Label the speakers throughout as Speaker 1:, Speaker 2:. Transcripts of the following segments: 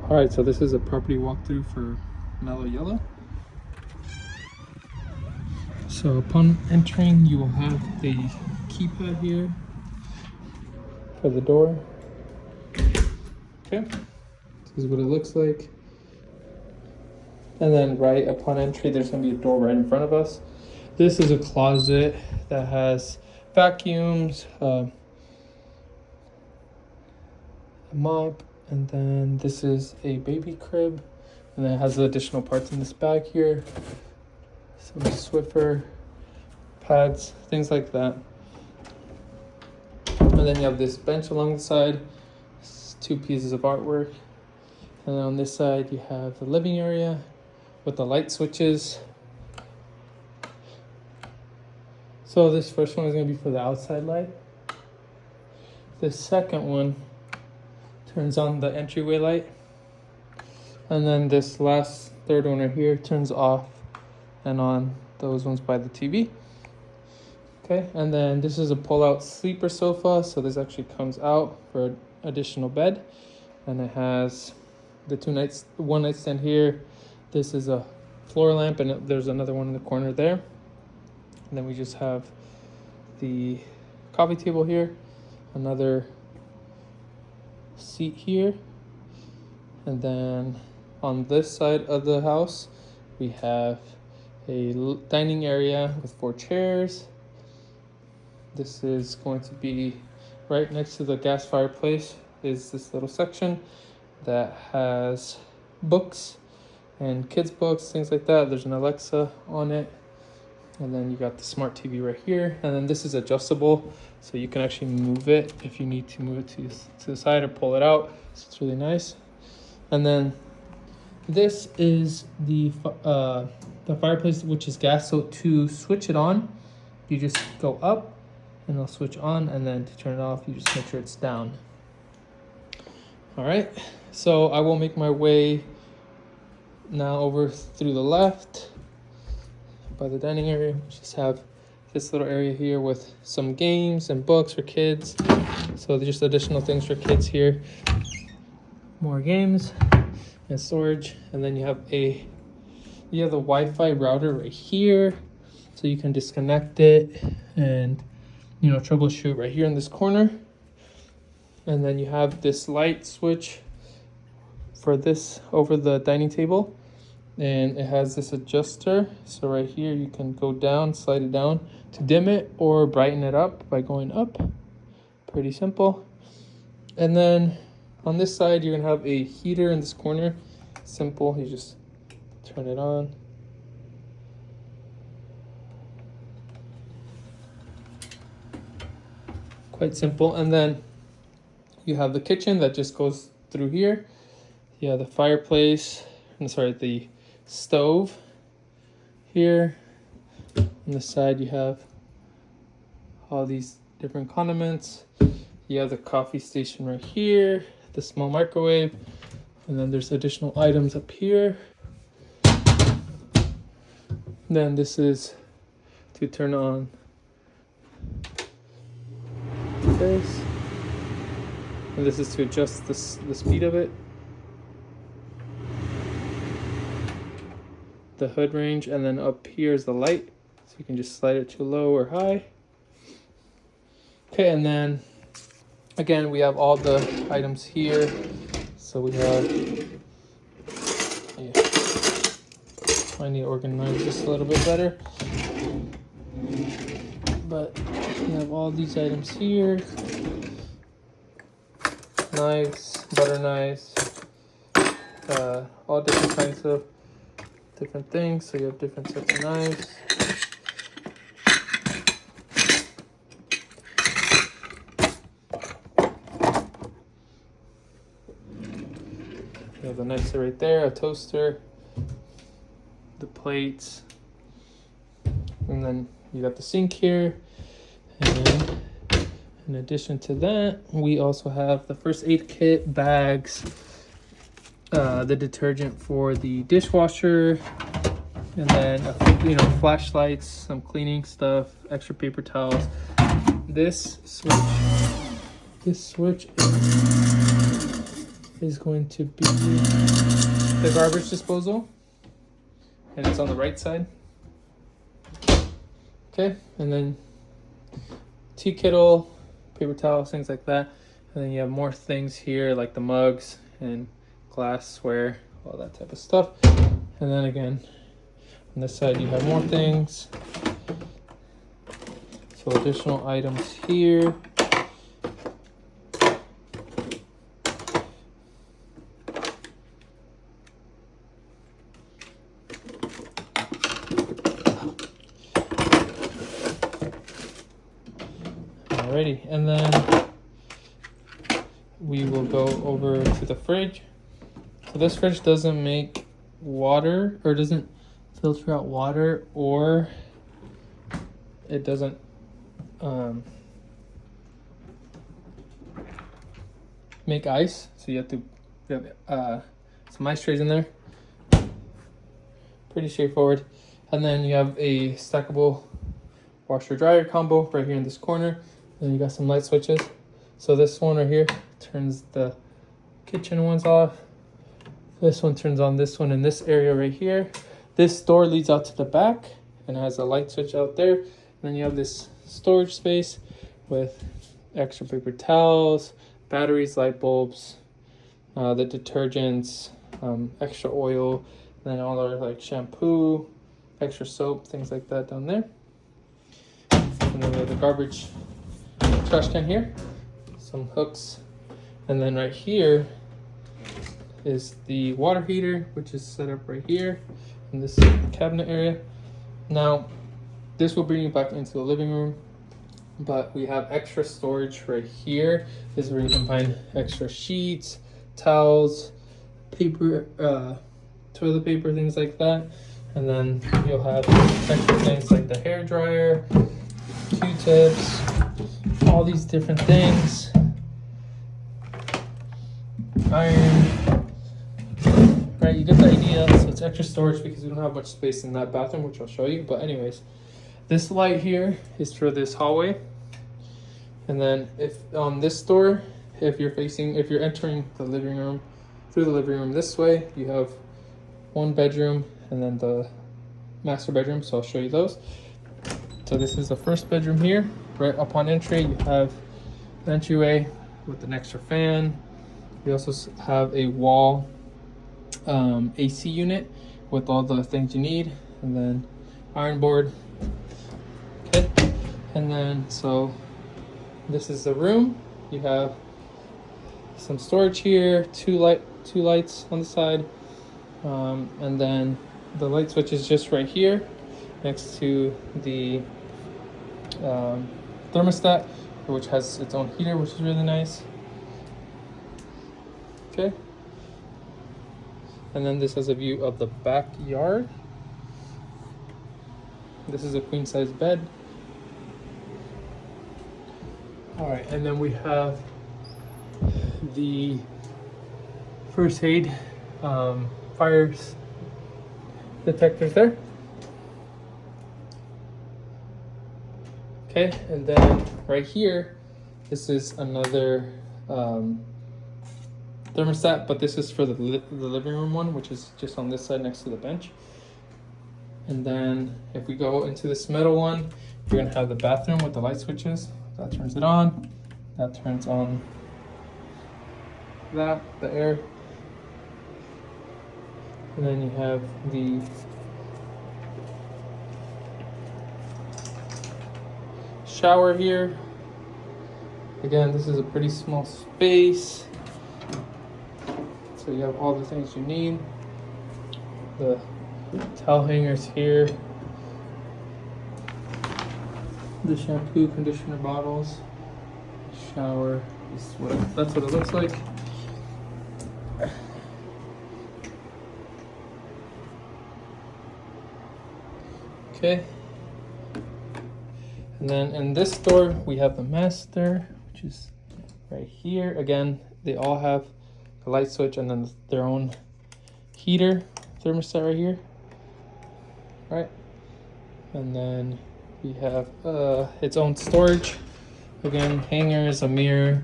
Speaker 1: All right, so this is a property walkthrough for Mellow Yellow. So upon entering, you will have the keypad here for the door. Okay, this is what it looks like. And then right upon entry, there's gonna be a door right in front of us. This is a closet that has vacuums, a mop, and then this is a baby crib. And then it has additional parts in this back here. Some Swiffer pads, things like that. And then you have this bench along the side, two pieces of artwork. And then on this side, you have the living area with the light switches. So this first one is going to be for the outside light. The second one turns on the entryway light. And then this last third one right here turns off and on those ones by the TV. Okay, and then this is a pull-out sleeper sofa. So this actually comes out for an additional bed. And it has the one nightstand here. This is a floor lamp, and there's another one in the corner there. And then we just have the coffee table here, another seat here, and then on this side of the house we have a dining area with 4 chairs. This is going to be right next to the gas fireplace is this little section that has books and kids books, things like that. There's an Alexa on it. And then you got the smart TV right here. And then this is adjustable, so you can actually move it if you need to move it to the side or pull it out. So it's really nice. And then this is the fireplace, which is gas. So to switch it on, you just go up and it'll switch on. And then to turn it off, you just make sure it's down. All right, so I will make my way now over through the left by the dining area. We just have this little area here with some games and books for kids. So there's just additional things for kids here. More games and storage. And then you have the Wi-Fi router right here. So you can disconnect it and, troubleshoot right here in this corner. And then you have this light switch for this over the dining table. And it has this adjuster. So right here, you can go down, slide it down to dim it or brighten it up by going up. Pretty simple. And then on this side, you're gonna have a heater in this corner. Simple, you just turn it on. Quite simple. And then you have the kitchen that just goes through here. Yeah, the fireplace, the stove here. On the side you have all these different condiments. You have the coffee station right here, the small microwave, and then there's additional items up here. Then this is to turn on this, and this is to adjust the speed of it. The hood range, and then up here is the light, so you can just slide it to low or high. Okay, and then again we have all the items here. So we have, I need to organize this a little bit better, but we have all these items here. Knives, butter knives, all different kinds of different things. So you have different sets of knives. You have the knives right there, a toaster, the plates, and then you got the sink here. And in addition to that, we also have the first aid kit, bags, the detergent for the dishwasher, and then flashlights, some cleaning stuff, extra paper towels. This switch is going to be the garbage disposal, and it's on the right side. Okay, and then tea kettle, paper towels, things like that. And then you have more things here like the mugs and glassware, all that type of stuff. And then again, on this side you have more things. So additional items here. Alrighty, and then we will go over to the fridge. So this fridge doesn't make water, or doesn't filter out water, or it doesn't make ice. So you have to have some ice trays in there. Pretty straightforward. And then you have a stackable washer dryer combo right here in this corner. Then you got some light switches. So this one right here turns the kitchen ones off. This one turns on this one in this area right here. This door leads out to the back and has a light switch out there. And then you have this storage space with extra paper towels, batteries, light bulbs, the detergents, extra oil, and then all our like shampoo, extra soap, things like that down there. And then we have the garbage trash can here, some hooks, and then right here is the water heater, which is set up right here in this cabinet area. Now, this will bring you back into the living room, but we have extra storage right here. This is where you can find extra sheets, towels, paper, toilet paper, things like that. And then you'll have extra things like the hair dryer, Q-tips, all these different things, iron, right? You get the idea. So it's extra storage because we don't have much space in that bathroom, which I'll show you. But anyways, this light here is for this hallway. And then if on this door, if you're entering the living room through the living room this way, you have one bedroom and then the master bedroom. So I'll show you those. So this is the first bedroom here. Right upon entry, you have an entryway with an extra fan. You also have a wall AC unit with all the things you need, and then iron board. Okay, and then so this is the room. You have some storage here, two lights on the side, and then the light switch is just right here next to the thermostat, which has its own heater, which is really nice. Okay, and then this has a view of the backyard. This is a queen size bed. All right, and then we have the first aid fire detectors there. Okay, and then right here, this is another thermostat, but this is for the living room one, which is just on this side next to the bench. And then if we go into this middle one, you're gonna have the bathroom with the light switches. That turns it on, that turns on the air. And then you have the shower here. Again, this is a pretty small space. So you have all the things you need. The towel hangers here. The shampoo, conditioner bottles. Shower. That's what it looks like. Okay. And then in this store, we have the master, which is right here. Again, they all have a light switch and then their own heater thermostat right here. Right. And then we have its own storage. Again, hangers, a mirror,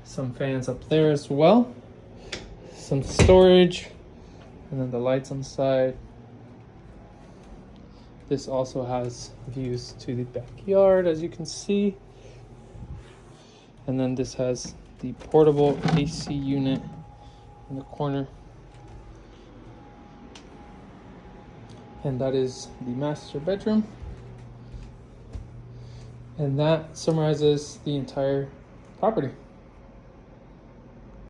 Speaker 1: some fans up there as well. some storage, and then the lights on the side. This also has views to the backyard, as you can see. And then this has the portable AC unit in the corner. And that is the master bedroom. And that summarizes the entire property.